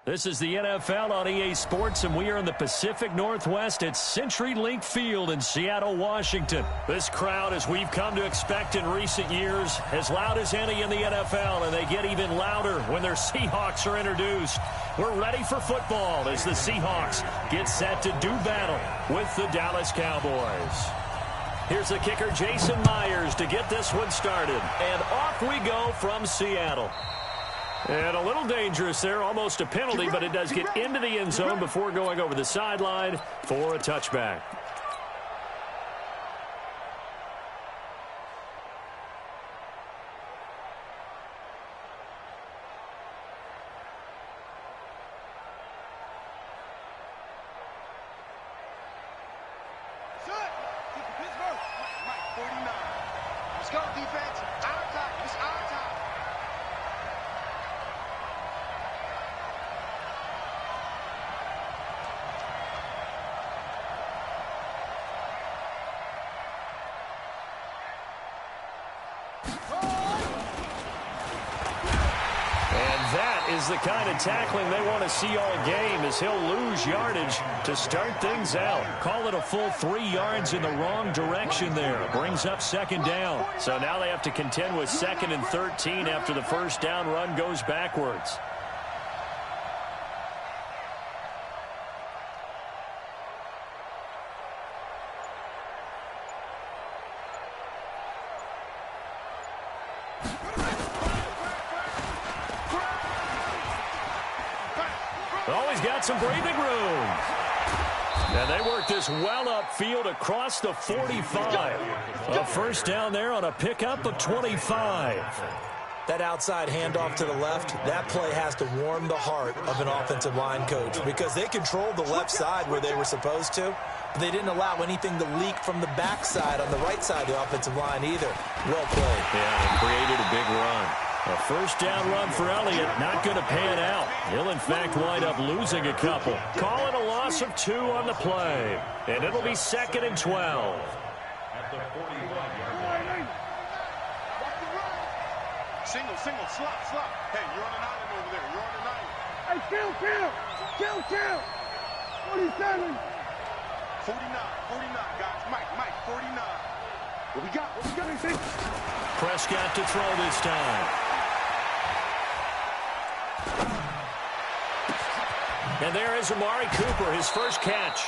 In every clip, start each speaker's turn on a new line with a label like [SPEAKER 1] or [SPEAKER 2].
[SPEAKER 1] This is the NFL on EA Sports, and we are in the Pacific Northwest at CenturyLink Field in Seattle, Washington. This crowd, as we've come to expect in recent years, as loud as any in the NFL, and they get even louder when their Seahawks are introduced. We're ready for football as the Seahawks get set to do battle with the Dallas Cowboys. Here's the kicker, Jason Myers, to get this one started. And off we go from Seattle. And a little dangerous there, almost a penalty, but it does get into the end zone before going over the sideline for a touchback.
[SPEAKER 2] Let's go, defense. Our time. It's our time.
[SPEAKER 1] Is the kind of tackling they want to see all game, as he'll lose yardage to start things out. Call it a full 3 yards in the wrong direction there. Brings up second down. So now they have to contend with 2nd and 13 after the first down run goes backwards. Always got some breathing room. And they work this well upfield across the 45. A first down there on a pickup of 25.
[SPEAKER 3] That outside handoff to the left, that play has to warm the heart of an offensive line coach because they controlled the left side where they were supposed to, but they didn't allow anything to leak from the backside on the right side of the offensive line either. Well played.
[SPEAKER 1] Yeah, and created a big run. A first down run for Elliott, not going to pan out. He'll, in fact, wind up losing a couple. Call it a loss of 2 on the play. And it'll be 2nd and 12.
[SPEAKER 2] At the 41-yard line. Single, slot. Hey, you're on an island over there. You're on an island.
[SPEAKER 4] Hey, kill. 47.
[SPEAKER 2] 49, guys. Mike, 49. What we got?
[SPEAKER 1] Prescott to throw this time. And there is Amari Cooper, his first catch.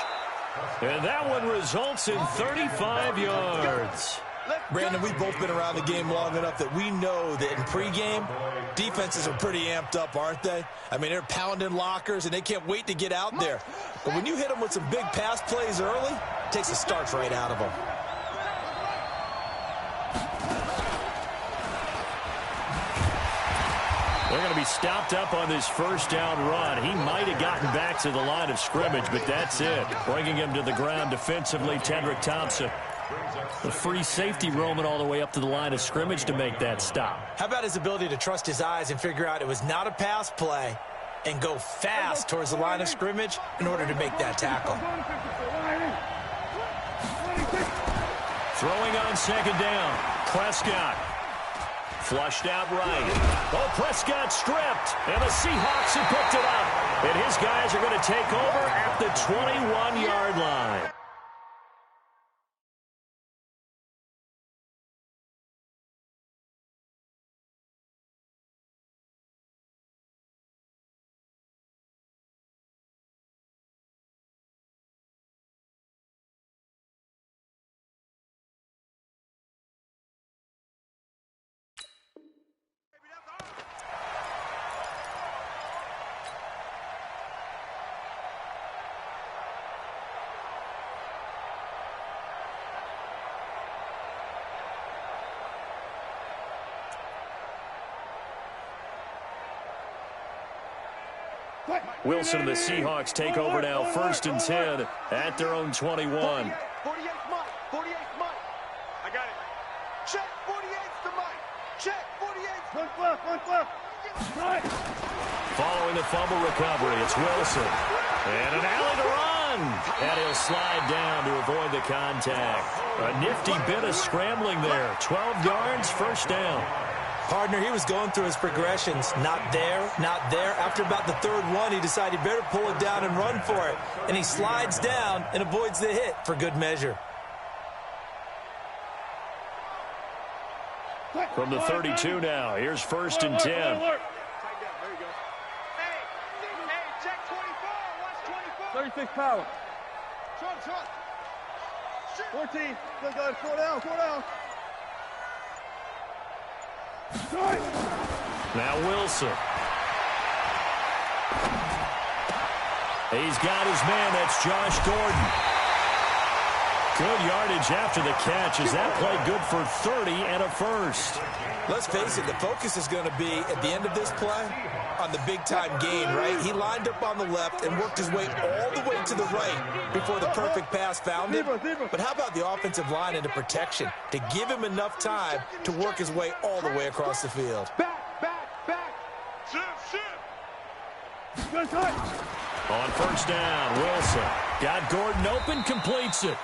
[SPEAKER 1] And that one results in 35 yards.
[SPEAKER 3] Brandon, we've both been around the game long enough that we know that in pregame, defenses are pretty amped up, aren't they? I mean, they're pounding lockers, and they can't wait to get out there. But when you hit them with some big pass plays early, it takes the starch right out of them.
[SPEAKER 1] They're going to be stopped up on this first down run. He might have gotten back to the line of scrimmage, but that's it. Bringing him to the ground defensively, Tendrick Thompson. The free safety roaming all the way up to the line of scrimmage to make that stop.
[SPEAKER 3] How about his ability to trust his eyes and figure out it was not a pass play and go fast towards the line of scrimmage in order to make that tackle.
[SPEAKER 1] Throwing on second down, Prescott. Flushed out right. Oh, Prescott stripped. And the Seahawks have picked it up. And his guys are going to take over at the 21-yard line. Wilson and the Seahawks take over now, 1st and 10 at their own 21.
[SPEAKER 2] 48's Mike. I got it. Check 48's to Mike. Check 48's.
[SPEAKER 4] One left. Right.
[SPEAKER 1] Following the fumble recovery, it's Wilson. And an alley to run. And he'll slide down to avoid the contact. A nifty bit of scrambling there. 12 yards, first down.
[SPEAKER 3] Partner, he was going through his progressions. Not there, not there. After about the third one, he decided he better pull it down and run for it. And he slides down and avoids the hit for good measure.
[SPEAKER 1] From the 32 now, here's 1st and 10.
[SPEAKER 2] Hey, check 24. Watch 24.
[SPEAKER 4] 36 power.
[SPEAKER 2] Short.
[SPEAKER 4] 14. Good, good. 4 down, 4 down. Strike.
[SPEAKER 1] Now Wilson. He's got his man. That's Josh Gordon. Good yardage after the catch. Is that play good for 30 and a first?
[SPEAKER 3] Let's face it, the focus is going to be at the end of this play on the big-time gain, right? He lined up on the left and worked his way all the way to the right before the perfect pass found him. But how about the offensive line into protection to give him enough time to work his way all the way across the field?
[SPEAKER 2] Back. Shift.
[SPEAKER 4] Good touch.
[SPEAKER 1] On 1st down, Wilson got Gordon open, completes it.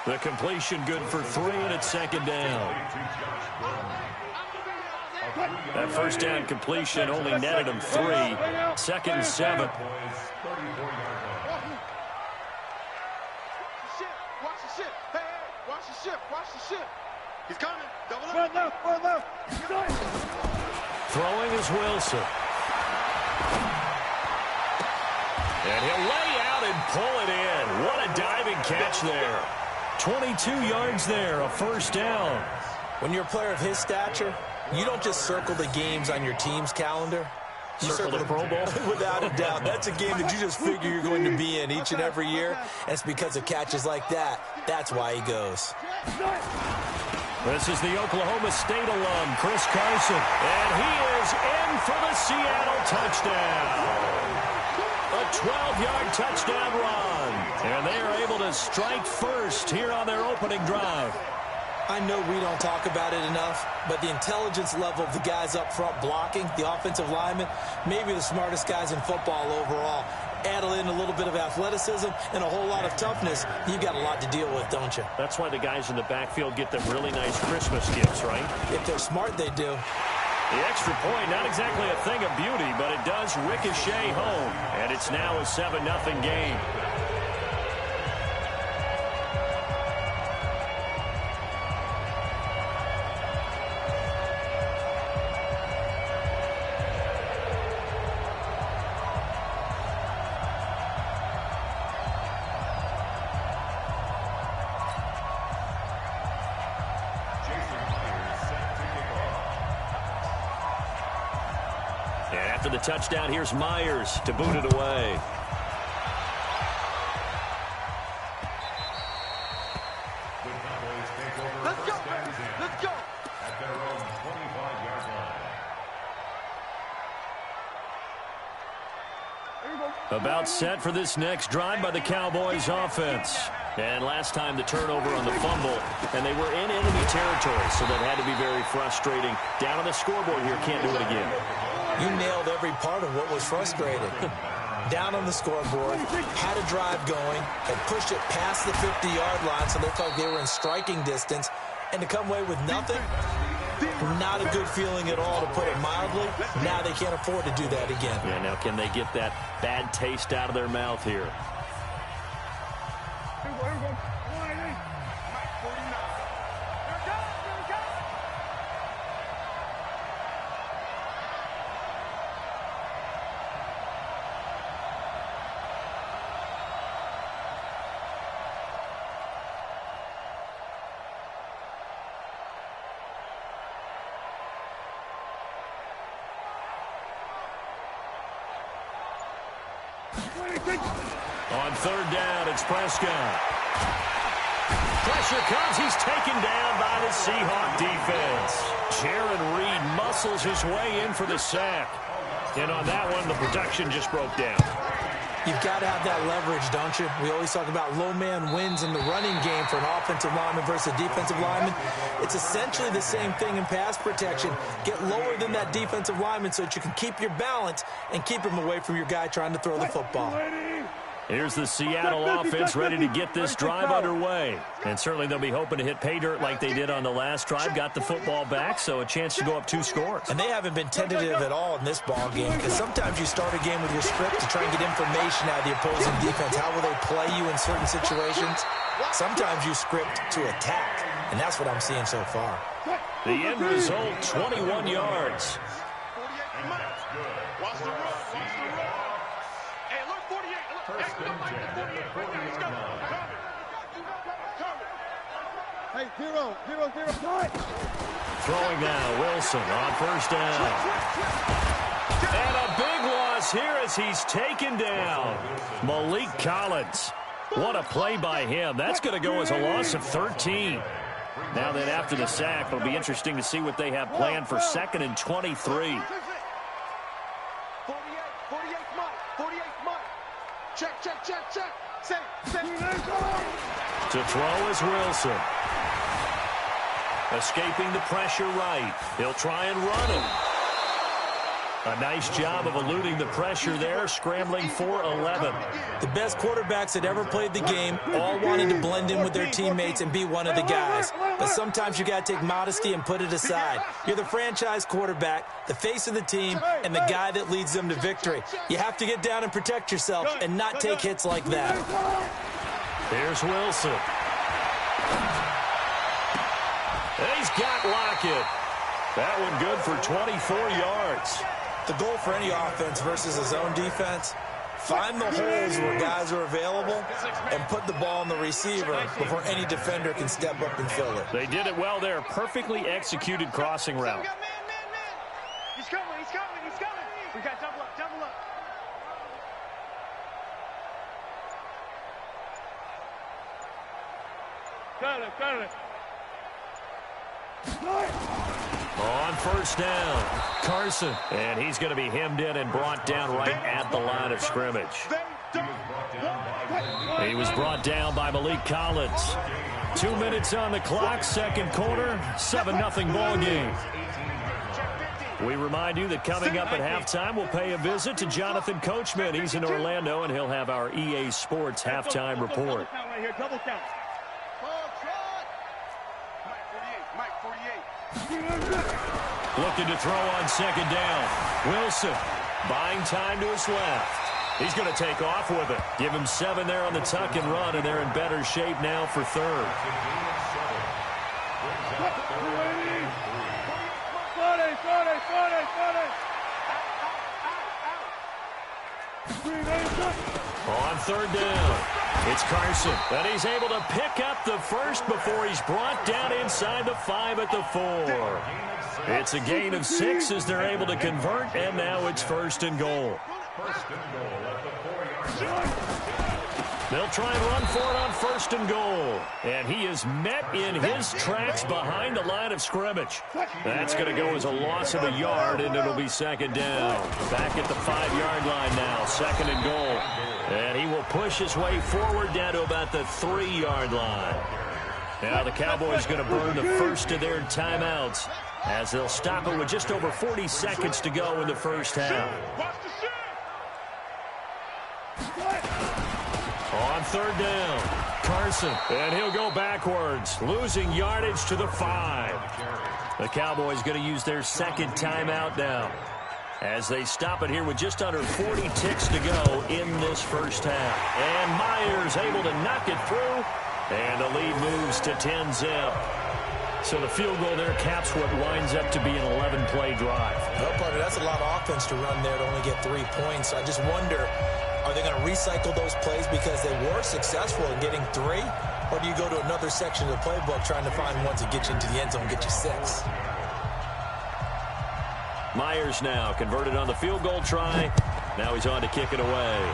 [SPEAKER 1] The completion good for 3, and it's 2nd down. That 1st down completion only netted him 3. 2nd and 7.
[SPEAKER 2] Watch the ship. Hey, watch the ship. He's coming. Double up.
[SPEAKER 4] One left. Strike.
[SPEAKER 1] Throwing is Wilson. And he'll lay out and pull it in. What a diving catch there. 22 yards there, a 1st down.
[SPEAKER 3] When you're a player of his stature, you don't just circle the games on your team's calendar. You
[SPEAKER 1] Circle the Pro Bowl?
[SPEAKER 3] Without a doubt. That's a game that you just figure you're going to be in each and every year. And it's because of catches like that. That's why he goes.
[SPEAKER 1] This is the Oklahoma State alum, Chris Carson. And he is in for the Seattle touchdown. A 12-yard touchdown run. And they are able to strike first here on their opening drive.
[SPEAKER 3] I know we don't talk about it enough, but the intelligence level of the guys up front blocking, the offensive linemen, maybe the smartest guys in football overall. Add in a little bit of athleticism and a whole lot of toughness, you've got a lot to deal with, don't you?
[SPEAKER 1] That's why the guys in the backfield get them really nice Christmas gifts, right?
[SPEAKER 3] If they're smart, they do.
[SPEAKER 1] The extra point, not exactly a thing of beauty, but it does ricochet home. And it's now a 7-0 game. After the touchdown, here's Myers to boot it away.
[SPEAKER 2] Let's go.
[SPEAKER 5] At their own 25-yard line.
[SPEAKER 1] About set for this next drive by the Cowboys offense. And last time the turnover on the fumble, and they were in enemy territory, so that had to be very frustrating. Down on the scoreboard here, can't do it again.
[SPEAKER 3] You nailed every part of what was frustrating. Down on the scoreboard, had a drive going, had pushed it past the 50-yard line, so they felt they were in striking distance, and to come away with nothing, not a good feeling at all, to put it mildly. Now they can't afford to do that again.
[SPEAKER 1] Yeah, now can they get that bad taste out of their mouth here?
[SPEAKER 4] Here we go. 180.
[SPEAKER 2] Mike 49. Here it goes.
[SPEAKER 1] On 3rd down, it's Prescott. Pressure comes. He's taken down by the Seahawk defense. Jaron Reed muscles his way in for the sack. And on that one, the protection just broke down.
[SPEAKER 3] You've got to have that leverage, don't you? We always talk about low man wins in the running game for an offensive lineman versus a defensive lineman. It's essentially the same thing in pass protection. Get lower than that defensive lineman so that you can keep your balance and keep him away from your guy trying to throw the football.
[SPEAKER 1] Here's the Seattle offense ready to get this drive underway. And certainly they'll be hoping to hit pay dirt like they did on the last drive. Got the football back, so a chance to go up 2 scores.
[SPEAKER 3] And they haven't been tentative at all in this ball game, because sometimes you start a game with your script to try and get information out of the opposing defense. How will they play you in certain situations? Sometimes you script to attack, and that's what I'm seeing so far.
[SPEAKER 1] The end result, 21 yards.
[SPEAKER 2] 48 Mike. Watch the run. Watch the run. Hey, look, 48. Look, hey, look, Mike, the 48. Right there. Let's go.
[SPEAKER 4] Hey, 0-0-0.
[SPEAKER 1] Throwing now, Wilson on first down. And a big loss here as he's taken down. Malik Collins. What a play by him. That's going to go as a loss of 13. Now then, after the sack, it'll be interesting to see what they have planned for 2nd and 23.
[SPEAKER 2] 48 Mike. 48 Mike. Check. Set.
[SPEAKER 1] To throw is Wilson. Escaping the pressure right. He'll try and run it. A nice job of eluding the pressure there, scrambling for 11.
[SPEAKER 3] The best quarterbacks that ever played the game all wanted to blend in with their teammates and be one of the guys. But sometimes you got to take modesty and put it aside. You're the franchise quarterback, the face of the team, and the guy that leads them to victory. You have to get down and protect yourself and not take hits like that.
[SPEAKER 1] Here's Wilson. He's got Lockett. That one good for 24 yards.
[SPEAKER 3] The goal for any offense versus a zone defense, find the holes where guys are available and put the ball on the receiver before any defender can step up and fill it.
[SPEAKER 1] They did it well there. Perfectly executed crossing route.
[SPEAKER 2] Man. He's coming. We got double up.
[SPEAKER 4] Got it.
[SPEAKER 1] On first down, Carson. And he's going to be hemmed in and brought down right at the line of scrimmage. He was brought down by Malik Collins. 2 minutes on the clock, second quarter, 7-0 ball game. We remind you that coming up at halftime, we'll pay a visit to Jonathan Coachman. He's in Orlando, and he'll have our EA Sports halftime report.
[SPEAKER 4] Double count.
[SPEAKER 1] Looking to throw on second down. Wilson buying time to his left. He's going to take off with it. Give him 7 there on the tuck and run, and they're in better shape now for third. On third down, it's Carson, and he's able to pick up the first before he's brought down inside the 5 at the 4. It's a gain of 6 as they're able to convert, and now it's 1st and goal. They'll try and run for it on 1st and goal. And he is met in his tracks behind the line of scrimmage. That's going to go as a loss of a yard, and it'll be 2nd down. Back at the 5-yard line now, 2nd and goal. And he will push his way forward down to about the 3-yard line. Now the Cowboys going to burn the first of their timeouts as they'll stop it with just over 40 seconds to go in the first half. On 3rd down, Carson, and he'll go backwards, losing yardage to the 5. The Cowboys going to use their 2nd timeout now as they stop it here with just under 40 ticks to go in this first half. And Myers able to knock it through, and the lead moves to 10-zip. So the field goal there caps what winds up to be an 11-play drive.
[SPEAKER 3] Well, partner, that's a lot of offense to run there to only get 3 points. I just wonder, are they going to recycle those plays because they were successful in getting 3? Or do you go to another section of the playbook trying to find ones that get you into the end zone and get you 6?
[SPEAKER 1] Myers now converted on the field goal try. Now he's on to kick it away.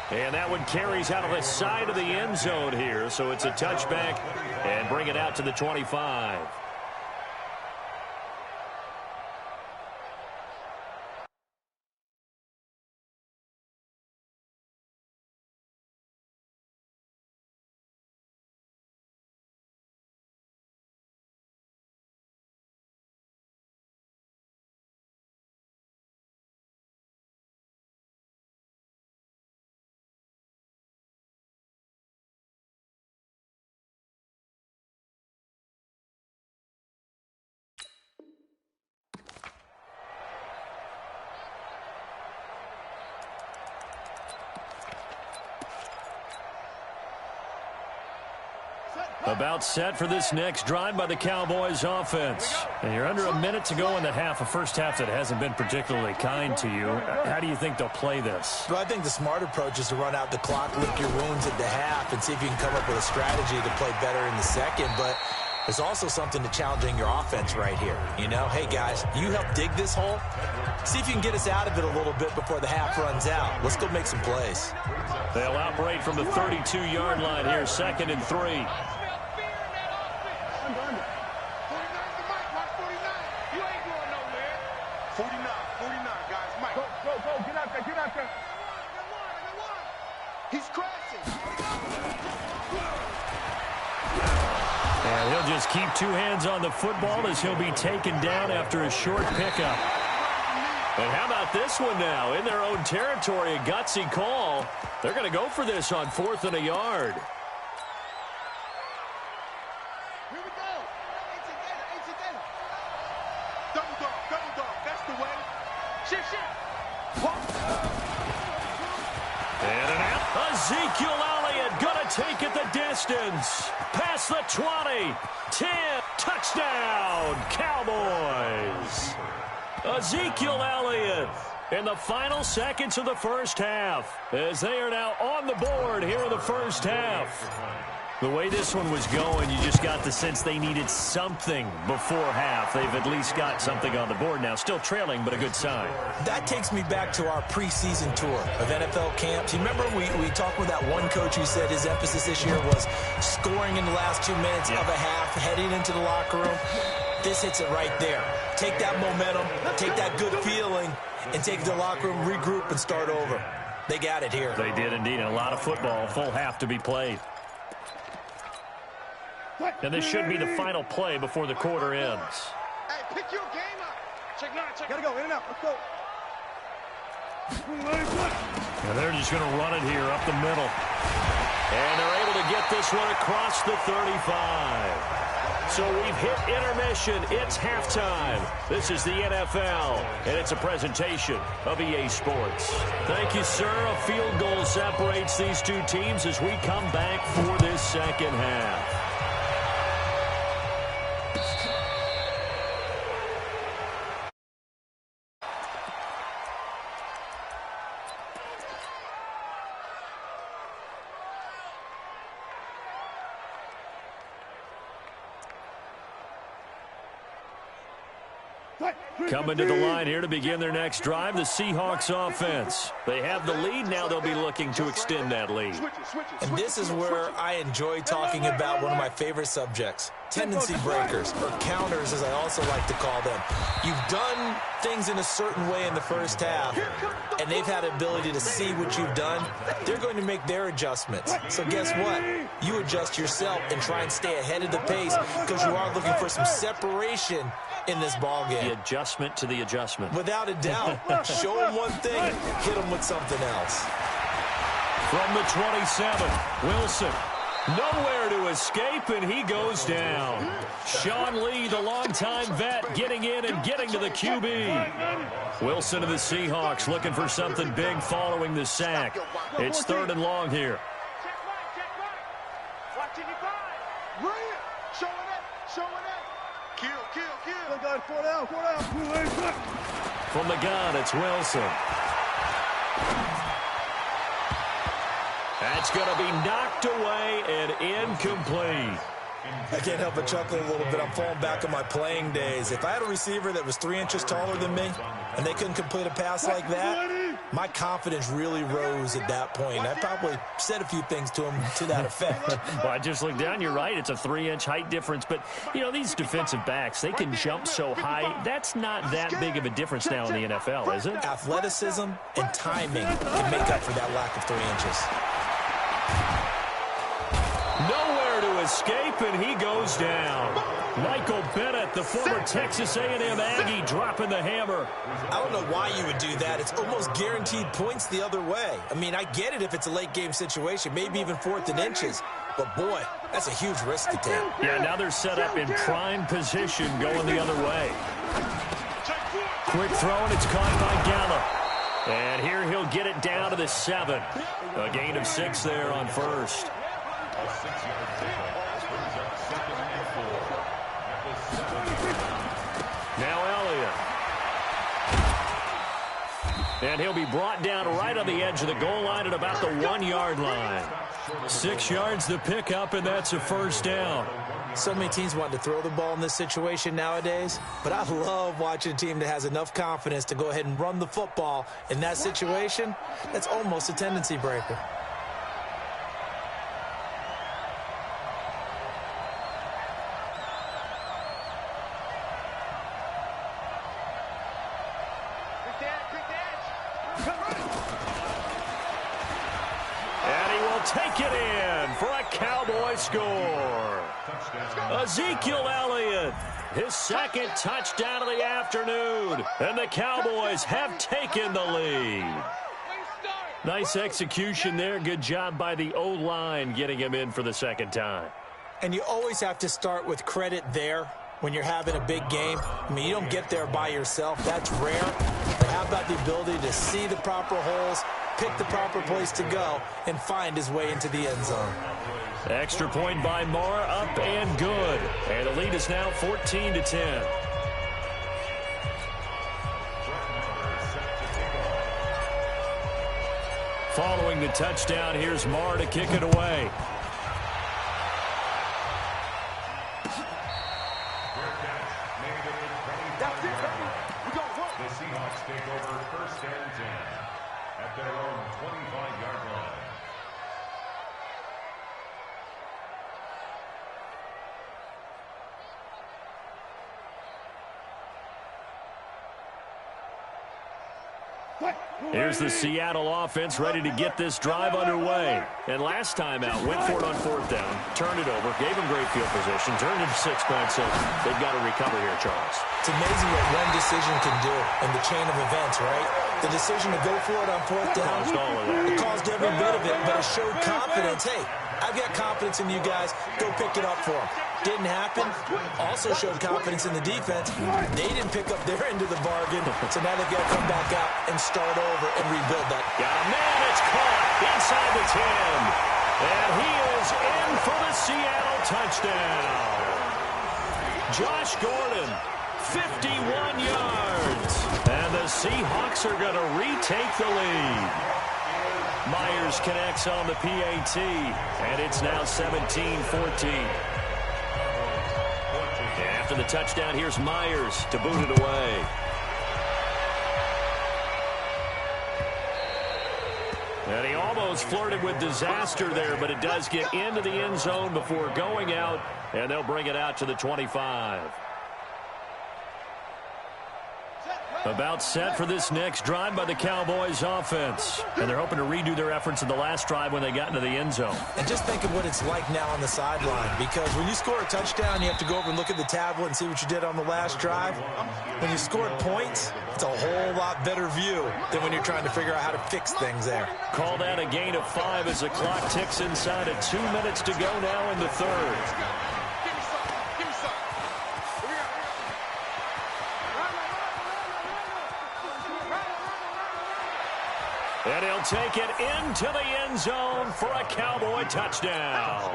[SPEAKER 1] And that one carries out of the side of the end zone here. So it's a touchback and bring it out to the 25. About set for this next drive by the Cowboys offense. And you're under a minute to go in the half, a first half that hasn't been particularly kind to you. How do you think they'll play this?
[SPEAKER 3] Well, I think the smart approach is to run out the clock, lick your wounds at the half, and see if you can come up with a strategy to play better in the second. But there's also something to challenging your offense right here. You know, hey, guys, you help dig this hole. See if you can get us out of it a little bit before the half runs out. Let's go make some plays.
[SPEAKER 1] They'll operate from the 32-yard line here, 2nd and 3.
[SPEAKER 2] He's crashing.
[SPEAKER 1] And he'll just keep two hands on the football as he'll be taken down after a short pickup. And how about this one now? In their own territory, a gutsy call. They're going to go for this on 4th and a yard.
[SPEAKER 2] Here we go. Double dog. That's the way. Shit.
[SPEAKER 1] And an out. Ezekiel Elliott going to take it the distance. Past the 20. 10. Touchdown, Cowboys. Ezekiel Elliott in the final seconds of the first half as they are now on the board here in the first half. The way this one was going, you just got the sense they needed something before half. They've at least got something on the board now. Still trailing, but a good sign.
[SPEAKER 3] That takes me back to our preseason tour of NFL camps. You remember we talked with that one coach who said his emphasis this year was scoring in the last 2 minutes of a half, heading into the locker room. This hits it right there. Take that momentum, take that good feeling, and take the locker room, regroup, and start over. They got it here.
[SPEAKER 1] They did indeed, and a lot of football, full half to be played. And this should be the final play before the quarter ends.
[SPEAKER 2] Hey, pick your game up. Check.
[SPEAKER 4] Gotta go, in and out. Let's go.
[SPEAKER 1] And they're just going to run it here up the middle. And they're able to get this one across the 35. So we've hit intermission. It's halftime. This is the NFL, and it's a presentation of EA Sports. Thank you, sir. A field goal separates these two teams as we come back for this second half. Coming to the line here to begin their next drive, the Seahawks offense. They have the lead. Now they'll be looking to extend that lead.
[SPEAKER 3] And this is where I enjoy talking about one of my favorite subjects, tendency breakers, or counters as I also like to call them. You've done things in a certain way in the first half, and they've had the ability to see what you've done. They're going to make their adjustments. So guess what? You adjust yourself and try and stay ahead of the pace because you are looking for some separation in this ball game.
[SPEAKER 1] The adjustment to the adjustment.
[SPEAKER 3] Without a doubt. Show them one thing, hit them with something else.
[SPEAKER 1] From the 27, Wilson. Nowhere to escape, and he goes down. Sean Lee, the longtime vet, getting in and getting to the QB. Wilson of the Seahawks looking for something big following the sack. It's 3rd and long here.
[SPEAKER 2] Watching you five. Bring it. Showing up. Kill.
[SPEAKER 4] Four down.
[SPEAKER 1] From the gun, it's Wilson. That's going to be knocked away and incomplete.
[SPEAKER 3] I can't help but chuckle a little bit. I'm falling back on my playing days. If I had a receiver that was 3 inches taller than me and they couldn't complete a pass like that, my confidence really rose at that point. I probably said a few things to him to that effect.
[SPEAKER 1] Well, I just looked down. You're right. It's a 3-inch height difference. But, you know, these defensive backs, they can jump so high. That's not that big of a difference now in the NFL, is it?
[SPEAKER 3] Athleticism and timing can make up for that lack of 3 inches.
[SPEAKER 1] Nowhere to escape, and he goes down. Michael Bennett, the former Texas A&M Aggie, dropping the hammer.
[SPEAKER 3] I don't know why you would do that. It's almost guaranteed points the other way. I mean, I get it if it's a late-game situation, maybe even 4th and inches. But, boy, that's a huge risk to take.
[SPEAKER 1] Yeah, now they're set up in prime position going the other way. Quick throw, and it's caught by Gallup. And here he'll get it down to the 7. A gain of 6 there on first. And he'll be brought down right on the edge of the goal line at about the 1-yard line. 6 yards to pick up, and that's a first down.
[SPEAKER 3] So many teams want to throw the ball in this situation nowadays, but I love watching a team that has enough confidence to go ahead and run the football. In that situation, that's almost a tendency breaker.
[SPEAKER 1] Take it in for a Cowboy score. Ezekiel Elliott, his second touchdown of the afternoon, and the Cowboys have taken the lead. Nice execution there. Good job by the O-line getting him in for the second time.
[SPEAKER 3] And you always have to start with credit there when you're having a big game. I mean, you don't get there by yourself. That's rare. But how about the ability to see the proper holes, pick the proper place to go, and find his way into the end zone?
[SPEAKER 1] Extra point by Marr, up and good. And the lead is now 14-10. Following the touchdown, here's Marr to kick it away.
[SPEAKER 5] The Seahawks take over first and 10 at their own 25-yard line.
[SPEAKER 1] Here's the Seattle offense ready to get this drive underway. And last time out, went for it on fourth down, turned it over, gave them great field position, turned it to 6 points. So they've got to recover here, Charles.
[SPEAKER 3] It's amazing what one decision can do in the chain of events, right? The decision to go for it on fourth down, it caused every bit of it, but it showed confidence. Hey, I've got confidence in you guys. Go pick it up for them. Didn't happen. Also showed confidence in the defense. They didn't pick up their end of the bargain, so now they've got to come back out and start over and rebuild that.
[SPEAKER 1] Got a man, it's caught inside the 10. And he is in for the Seattle touchdown. Josh Gordon, 51 yards. And the Seahawks are going to retake the lead. Myers connects on the PAT, and it's now 17-14. After the touchdown, here's Myers to boot it away. And he almost flirted with disaster there, but it does get into the end zone before going out, and they'll bring it out to the 25. About set for this next drive by the Cowboys offense. And they're hoping to redo their efforts in the last drive when they got into the end zone.
[SPEAKER 3] And just think of what it's like now on the sideline, because when you score a touchdown, you have to go over and look at the tablet and see what you did on the last drive. When you scored points, it's a whole lot better view than when you're trying to figure out how to fix things there.
[SPEAKER 1] Call that a gain of 5 as the clock ticks inside at 2 minutes to go now in the third. And he'll take it into the end zone for a Cowboy touchdown.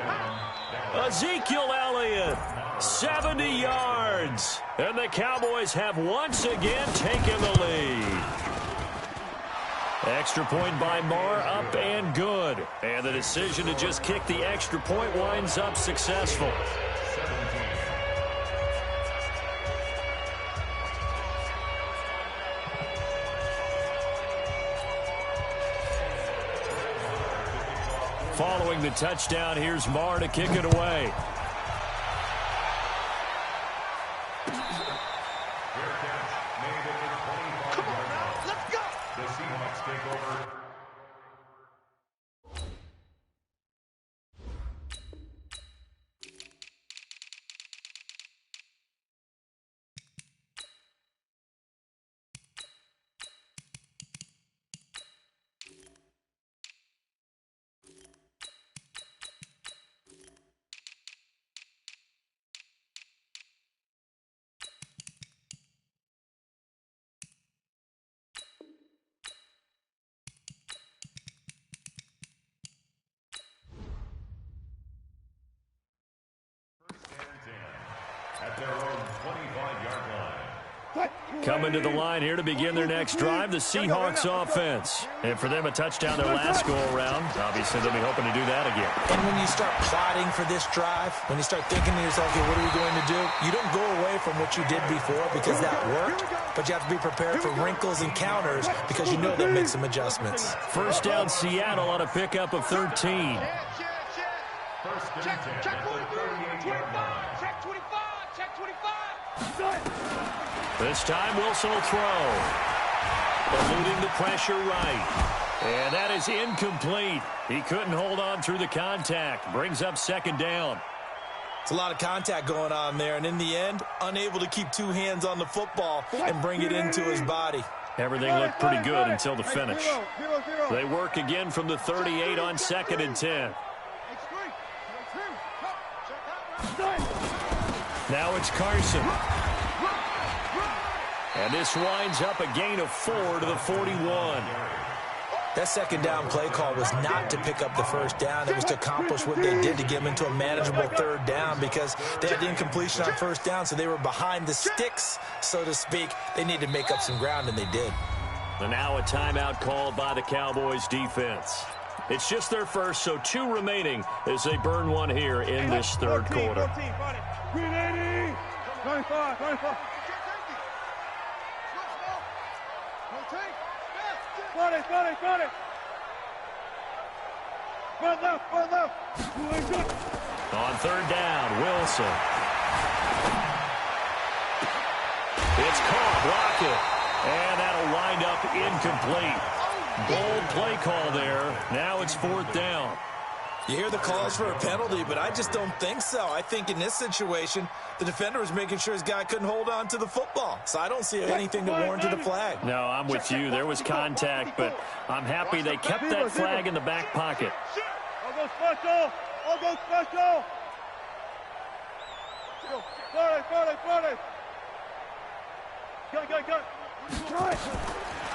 [SPEAKER 1] Ezekiel Elliott, 70 yards. And the Cowboys have once again taken the lead. Extra point by Marr, up and good. And the decision to just kick the extra point winds up successful. Following the touchdown, here's Marr to kick it away.
[SPEAKER 2] Come on now, let's go!
[SPEAKER 5] The Seahawks take over. At their own 25-yard line.
[SPEAKER 1] Coming to the line here to begin their next drive, the Seahawks offense. And for them, a touchdown their last go-around. Obviously, they'll be hoping to do that again.
[SPEAKER 3] And when you start plotting for this drive, when you start thinking to yourself, okay, what are we going to do? You don't go away from what you did before because that worked, but you have to be prepared for wrinkles and counters because you know they'll make some adjustments.
[SPEAKER 1] First down, Seattle on a pickup of 13.
[SPEAKER 5] First and 10 at the 38-yard line.
[SPEAKER 2] Check 25, check 25.
[SPEAKER 1] This time, Wilson will throw. Eluding the pressure right. And that is incomplete. He couldn't hold on through the contact. Brings up second down.
[SPEAKER 3] It's a lot of contact going on there, and in the end, unable to keep two hands on the football and bring it into his body.
[SPEAKER 1] Everything looked pretty good until the finish. They work again from the 38 on second and 10. Now it's Carson. And this winds up a gain of 4 to the 41.
[SPEAKER 3] That second down play call was not to pick up the first down. It was to accomplish what they did to get them into a manageable third down because they had the incompletion on first down, so they were behind the sticks, so to speak. They needed to make up some ground, and they did.
[SPEAKER 1] And now a timeout called by the Cowboys defense. It's just their first, so 2 remaining as they burn one here in this third quarter.
[SPEAKER 4] 380, 25, 25. 40. Front left.
[SPEAKER 1] On third down, Wilson. It's caught, block it. And that'll wind up incomplete. Bold play call there. Now it's fourth down.
[SPEAKER 3] You hear the calls for a penalty, but I just don't think so. I think in this situation, the defender was making sure his guy couldn't hold on to the football. So I don't see anything to warrant the flag.
[SPEAKER 1] No, I'm with you. There was contact, but I'm happy they kept that flag in the back pocket.
[SPEAKER 4] I'll go special. 40. Cut.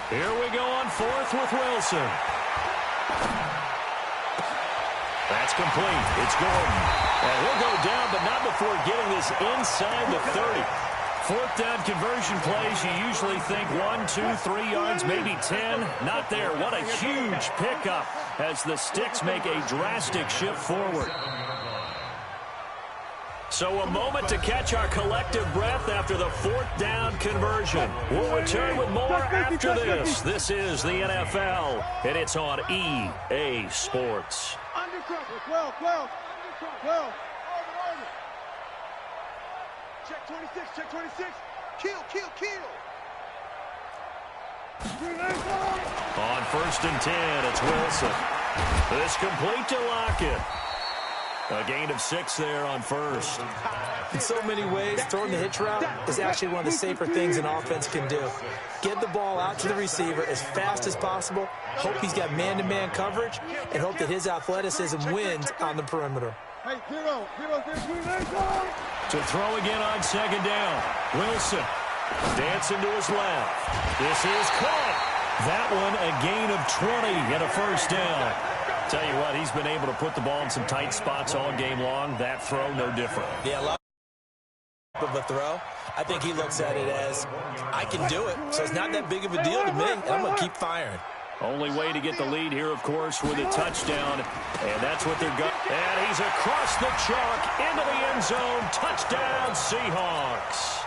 [SPEAKER 1] Here we go on fourth with Wilson. That's complete. It's Gordon. And he'll go down, but not before getting this inside the 30. Fourth down conversion plays, you usually think 1, 2, 3 yards, maybe 10. Not there. What a huge pickup as the Sticks make a drastic shift forward. So a moment to catch our collective breath after the fourth down conversion. We'll return with more after this. This is the NFL, and it's on EA Sports.
[SPEAKER 4] 12. Check 26. Kill.
[SPEAKER 1] On first and 10, it's Wilson. This complete to Lockett. A gain of 6 there on first.
[SPEAKER 3] In so many ways, throwing the hitch route is actually one of the safer things an offense can do. Get the ball out to the receiver as fast as possible, hope he's got man-to-man coverage, and hope that his athleticism wins on the perimeter.
[SPEAKER 4] Hey, zero.
[SPEAKER 1] To throw again on second down. Wilson dancing to his left. This is caught. That one a gain of 20 and a first down. Tell you what, he's been able to put the ball in some tight spots all game long. That throw, no different.
[SPEAKER 3] Yeah, a lot of a throw. I think he looks at it as, I can do it, so it's not that big of a deal to me, and I'm going to keep firing.
[SPEAKER 1] Only way to get the lead here, of course, with a touchdown, and that's what they're going. And he's across the chalk into the end zone. Touchdown, Seahawks.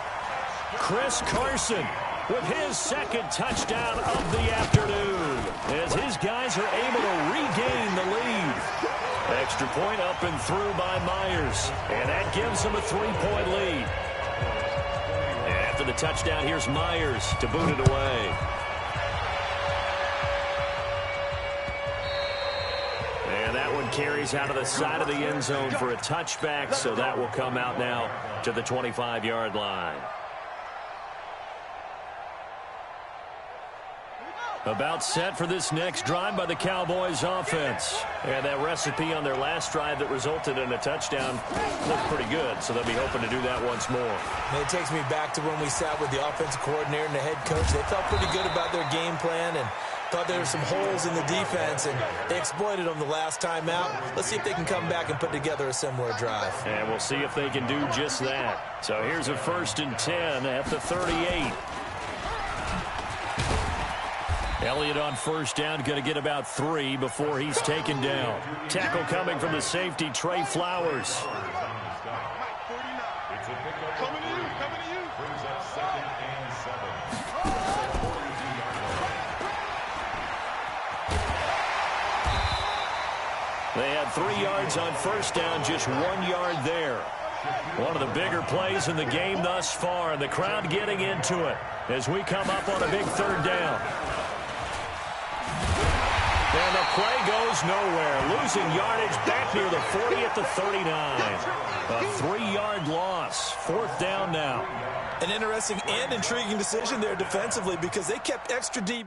[SPEAKER 1] Chris Carson with his second touchdown of the afternoon as his guys are able to regain the lead. Extra point up and through by Myers, and that gives them a 3-point lead. And after the touchdown, here's Myers to boot it away. And that one carries out of the side of the end zone for a touchback, so that will come out now to the 25-yard line. About set for this next drive by the Cowboys offense. And that recipe on their last drive that resulted in a touchdown looked pretty good, so they'll be hoping to do that once more.
[SPEAKER 3] And it takes me back to when we sat with the offensive coordinator and the head coach. They felt pretty good about their game plan, and Thought there were some holes in the defense, and they exploited them the last time out. Let's see if they can come back and put together a similar drive.
[SPEAKER 1] And we'll see if they can do just that. So here's a 1st and 10 at the 38. Elliott on 1st down, going to get about 3 before he's taken down. Tackle coming from the safety, Trey Flowers.
[SPEAKER 2] Coming to you, coming to you.
[SPEAKER 5] Brings up 2nd and 7.
[SPEAKER 1] They had 3 yards on 1st down, just 1 yard there. One of the bigger plays in the game thus far, and the crowd getting into it as we come up on a big 3rd down. And the play goes nowhere. Losing yardage back near the 40 at the 39. A 3-yard loss. 4th down now.
[SPEAKER 3] An interesting and intriguing decision there defensively because they kept extra deep.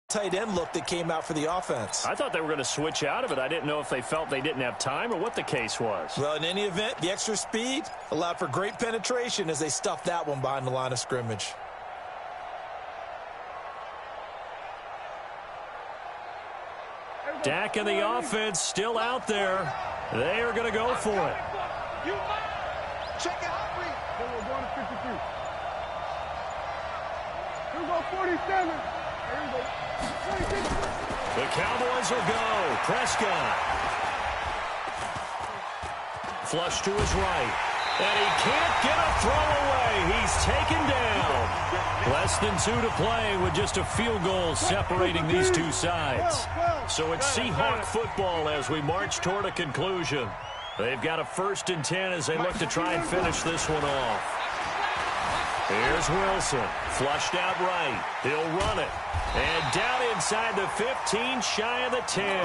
[SPEAKER 3] Tight end look that came out for the offense.
[SPEAKER 1] I thought they were going to switch out of it. I didn't know if they felt they didn't have time or what the case was.
[SPEAKER 3] Well, in any event, the extra speed allowed for great penetration as they stuffed that one behind the line of scrimmage.
[SPEAKER 1] Dak and the offense still out there. They are going to go for it.
[SPEAKER 2] Check it out, Reed.
[SPEAKER 4] Then we're going to 53. Here we go, 47. Here we go. 46.
[SPEAKER 1] The Cowboys will go. Prescott. Flush to his right. And he can't get a throw away. He's taken down. Less than 2 to play with just a field goal separating these two sides. So it's Seahawk football as we march toward a conclusion. They've got a 1st and 10 as they look to try and finish this one off. Here's Wilson. Flushed out right. He'll run it. And down inside the 15, shy of the 10.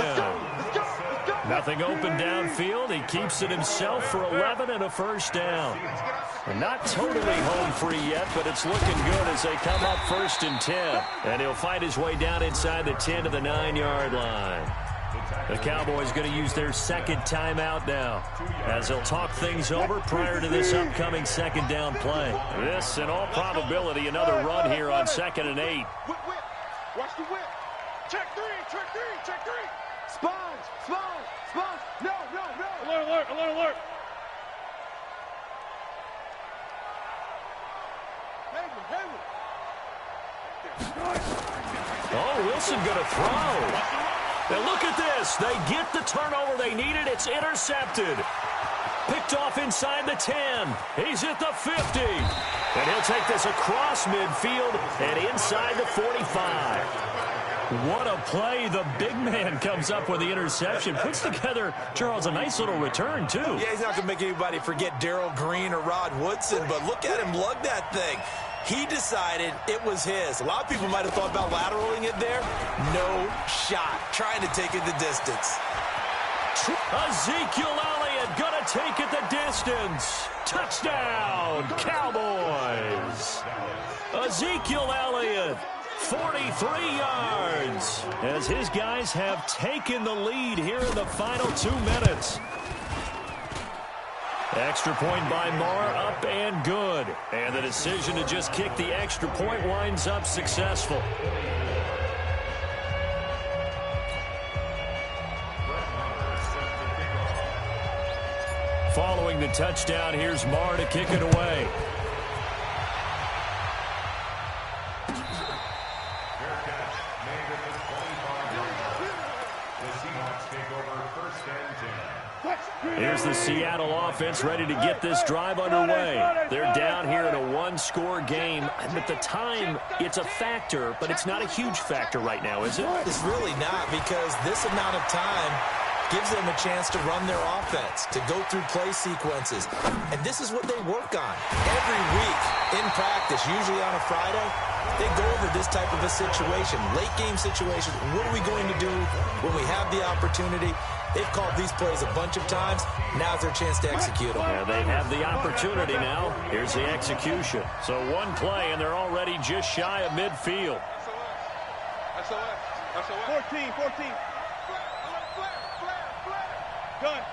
[SPEAKER 1] Nothing open downfield. He keeps it himself for 11 and a 1st down. Not totally home free yet, but it's looking good as they come up 1st and 10. And he'll find his way down inside the 10 to the 9-yard line. The Cowboys going to use their 2nd timeout now as they'll talk things over prior to this upcoming 2nd down play. This, in all probability, another run here on 2nd and 8.
[SPEAKER 2] Whip. Watch the whip. Check 3, check 3, check 3. Spawns. No.
[SPEAKER 4] Alert.
[SPEAKER 1] Oh, Wilson going to throw. Now look at this. They get the turnover they needed. It's intercepted. Picked off inside the 10. He's at the 50. And he'll take this across midfield and inside the 45. What a play. The big man comes up with the interception. Puts together, Charles, a nice little return, too.
[SPEAKER 3] Yeah, he's not going to make anybody forget Darrell Green or Rod Woodson, but look at him lug that thing. He decided it was his. A lot of people might have thought about lateraling it there. No shot. Trying to take it the distance.
[SPEAKER 1] Ezekiel Elliott going to take it the distance. Touchdown, Cowboys. Ezekiel Elliott, 43 yards, as his guys have taken the lead here in the final 2 minutes. Extra point by Marr, up and good. And the decision to just kick the extra point winds up successful. Following the touchdown, here's Marr to kick it away. Here's the Seattle offense ready to get this drive underway. They're down here in a 1-score game. At the time, it's a factor, but it's not a huge factor right now, is it?
[SPEAKER 3] It's really not, because this amount of time gives them a chance to run their offense, to go through play sequences. And this is what they work on every week in practice, usually on a Friday. They go over this type of a situation, late game situation. What are we going to do when we have the opportunity? They've called these plays a bunch of times. Now's their chance to execute them.
[SPEAKER 1] Yeah, they have the opportunity now. Here's the execution. So one play, and they're already just shy of midfield.
[SPEAKER 2] SOS.
[SPEAKER 4] 14. Gun.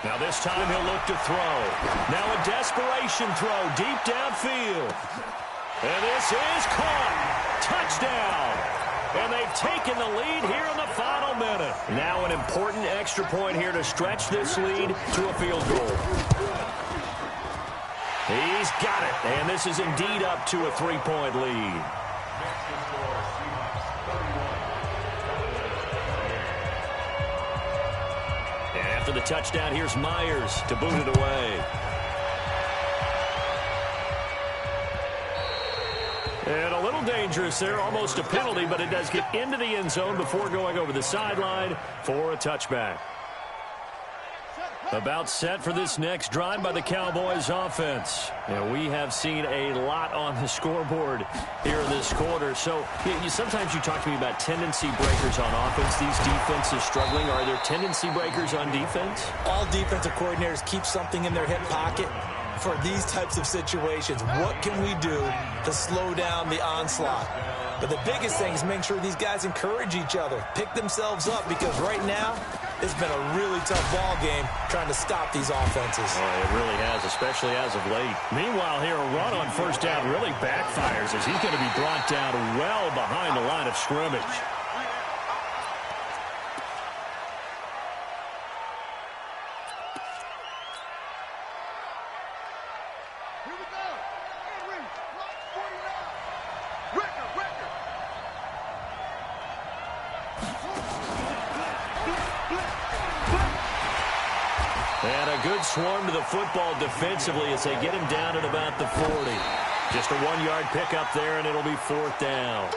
[SPEAKER 1] Now this time he'll look to throw. Now a desperation throw deep downfield. And this is caught. Touchdown. And they've taken the lead here in the final minute. Now an important extra point here to stretch this lead to a field goal. He's got it. And this is indeed up to a 3-point lead. And after the touchdown, here's Myers to boot it away. And a little dangerous there, almost a penalty, but it does get into the end zone before going over the sideline for a touchback. About set for this next drive by the Cowboys offense. And we have seen a lot on the scoreboard here in this quarter. So sometimes you talk to me about tendency breakers on offense. These defenses struggling. Are there tendency breakers on defense?
[SPEAKER 3] All defensive coordinators keep something in their hip pocket for these types of situations. What can we do to slow down the onslaught? But the biggest thing is making sure these guys encourage each other, pick themselves up, because right now it's been a really tough ball game trying to stop these offenses.
[SPEAKER 1] Oh, it really has, especially as of late. Meanwhile, here a run on first down really backfires as he's going to be brought down well behind the line of scrimmage. And a good swarm to the football defensively as they get him down at about the 40. Just a 1-yard pickup there, and it'll be 4th down.